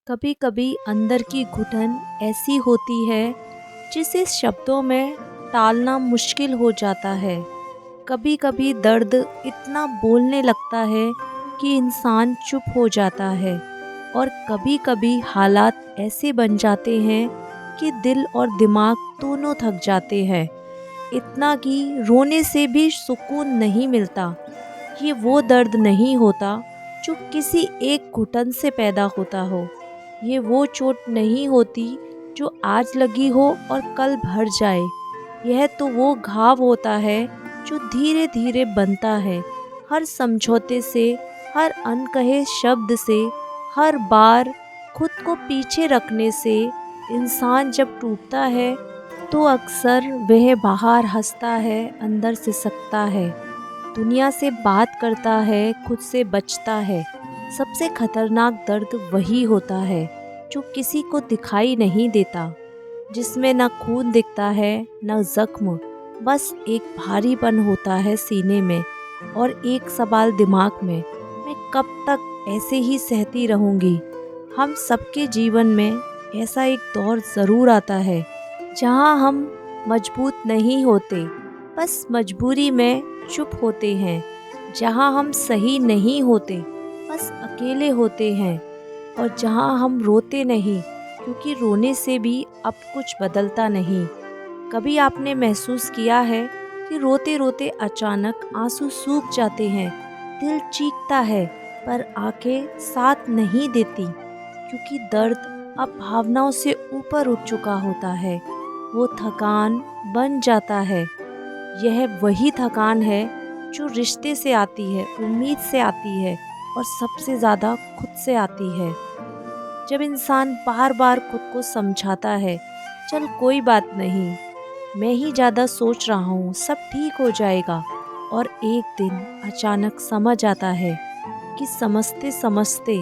कभी कभी अंदर की घुटन ऐसी होती है जिसे शब्दों में टालना मुश्किल हो जाता है। कभी कभी दर्द इतना बोलने लगता है कि इंसान चुप हो जाता है। और कभी कभी हालात ऐसे बन जाते हैं कि दिल और दिमाग दोनों थक जाते हैं। इतना कि रोने से भी सुकून नहीं मिलता। ये वो दर्द नहीं होता जो किसी एक घुटन से पैदा होता हो। ये वो चोट नहीं होती जो आज लगी हो और कल भर जाए। यह तो वो घाव होता है जो धीरे धीरे बनता है, हर समझौते से, हर अनकहे शब्द से, हर बार खुद को पीछे रखने से। इंसान जब टूटता है तो अक्सर वह बाहर हंसता है, अंदर सिसकता है, दुनिया से बात करता है, खुद से बचता है। सबसे खतरनाक दर्द वही होता है जो किसी को दिखाई नहीं देता, जिसमें न खून दिखता है न जख्म। बस एक भारीपन होता है सीने में और एक सवाल दिमाग में, मैं कब तक ऐसे ही सहती रहूंगी। हम सबके जीवन में ऐसा एक दौर ज़रूर आता है जहां हम मजबूत नहीं होते, बस मजबूरी में चुप होते हैं। जहां हम सही नहीं होते, बस अकेले होते हैं। और जहां हम रोते नहीं क्योंकि रोने से भी अब कुछ बदलता नहीं। कभी आपने महसूस किया है कि रोते रोते अचानक आंसू सूख जाते हैं, दिल चीखता है पर आंखें साथ नहीं देती, क्योंकि दर्द अब भावनाओं से ऊपर उठ चुका होता है। वो थकान बन जाता है। यह वही थकान है जो रिश्ते से आती है, उम्मीद से आती है और सबसे ज़्यादा खुद से आती है। जब इंसान बार बार खुद को समझाता है, चल कोई बात नहीं, मैं ही ज़्यादा सोच रहा हूँ, सब ठीक हो जाएगा, और एक दिन अचानक समझ आता है कि समझते समझते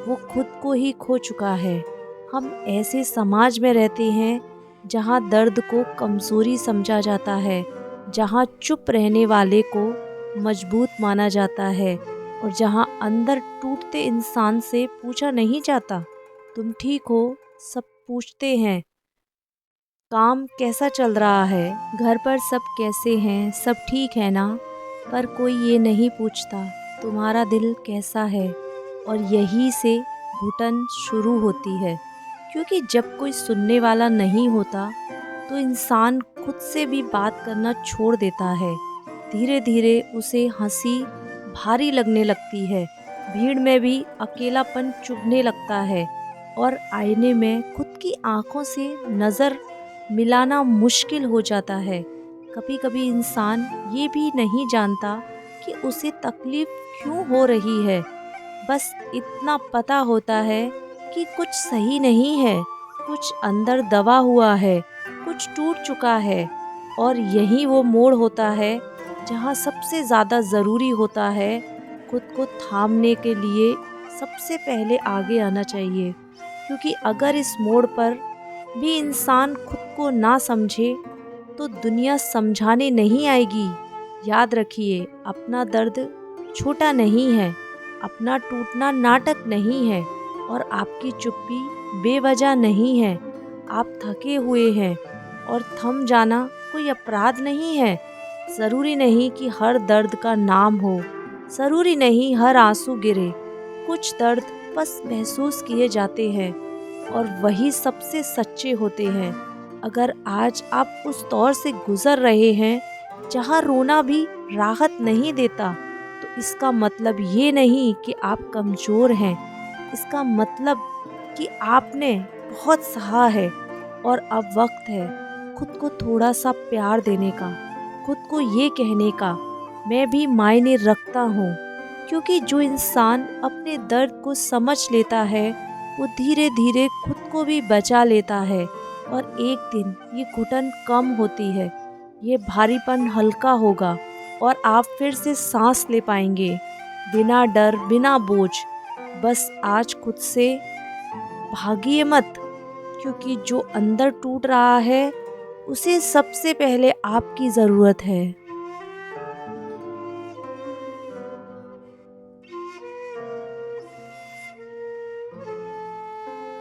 वो खुद को ही खो चुका है। हम ऐसे समाज में रहते हैं जहाँ दर्द को कमज़ोरी समझा जाता है, जहाँ चुप रहने वाले को मजबूत माना जाता है, और जहाँ अंदर टूटते इंसान से पूछा नहीं जाता, तुम ठीक हो। सब पूछते हैं, काम कैसा चल रहा है, घर पर सब कैसे हैं, सब ठीक है ना। पर कोई ये नहीं पूछता, तुम्हारा दिल कैसा है। और यही से घुटन शुरू होती है, क्योंकि जब कोई सुनने वाला नहीं होता तो इंसान खुद से भी बात करना छोड़ देता है। धीरे धीरे उसे हंसी भारी लगने लगती है, भीड़ में भी अकेलापन चुभने लगता है, और आईने में खुद की आंखों से नज़र मिलाना मुश्किल हो जाता है। कभी कभी इंसान ये भी नहीं जानता कि उसे तकलीफ क्यों हो रही है। बस इतना पता होता है कि कुछ सही नहीं है, कुछ अंदर दबा हुआ है, कुछ टूट चुका है। और यही वो मोड़ होता है जहाँ सबसे ज़्यादा ज़रूरी होता है खुद को थामने के लिए सबसे पहले आगे आना चाहिए। क्योंकि अगर इस मोड़ पर भी इंसान खुद को ना समझे तो दुनिया समझाने नहीं आएगी। याद रखिए, अपना दर्द छोटा नहीं है, अपना टूटना नाटक नहीं है, और आपकी चुप्पी बेवजह नहीं है। आप थके हुए हैं और थम जाना कोई अपराध नहीं है। ज़रूरी नहीं कि हर दर्द का नाम हो, ज़रूरी नहीं हर आंसू गिरे। कुछ दर्द बस महसूस किए जाते हैं और वही सबसे सच्चे होते हैं। अगर आज आप उस दौर से गुजर रहे हैं जहां रोना भी राहत नहीं देता, तो इसका मतलब ये नहीं कि आप कमज़ोर हैं। इसका मतलब कि आपने बहुत सहा है, और अब वक्त है खुद को थोड़ा सा प्यार देने का, खुद को ये कहने का, मैं भी मायने रखता हूँ। क्योंकि जो इंसान अपने दर्द को समझ लेता है वो धीरे धीरे खुद को भी बचा लेता है, और एक दिन ये घुटन कम होती है, ये भारीपन हल्का होगा, और आप फिर से सांस ले पाएंगे, बिना डर, बिना बोझ। बस आज खुद से भागिए मत, क्योंकि जो अंदर टूट रहा है उसे सबसे पहले आपकी ज़रूरत है।